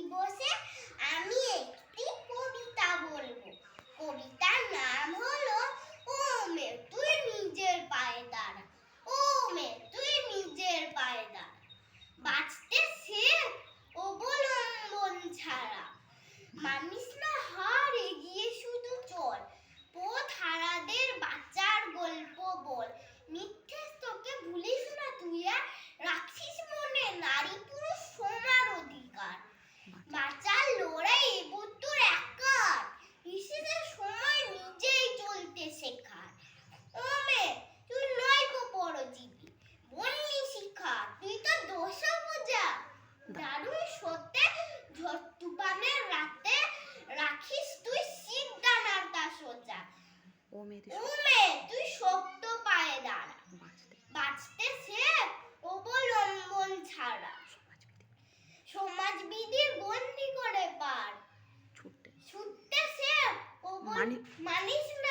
দিবসে আমি একটি কবিতা বলবো। কবিতার নাম হলো ও মেয়ে তুই নিজের পায়ে দাঁড়া, ও মেয়ে তুই নিজের পায়ে দাঁড়া, বাঁচতে শেখ অবলম্বন ছাড়া, মানিস না হার এগিয়ে শুধু চল, পথ হারাদের বাঁচার গল্প বল, মিথ্যে তোকে ভুলিস না তুই আর রাখিস মনে নারী পুরুষ সমান অধিকার, বাঁচার লড়াই এবার তোর একার, বিশেষের সময় নিজেই চলতে শেখার। ও মেয়ে তুই নয় গো পরজীবী, বন্যি শিখা তুই তো দোষ বোঝা, দারুণ সত্যে ঝড় তুফানের রাতে রাখিস তুই শীত দানার তা সোজা। ও মেয়ে তুই শক্ত পায়ে দাঁড়া, বাঁচতে শেখ অবলম্বন ছাড়া, সমাজবিধির গন্ডি করে পার, ছুটতে শেখ মানিস না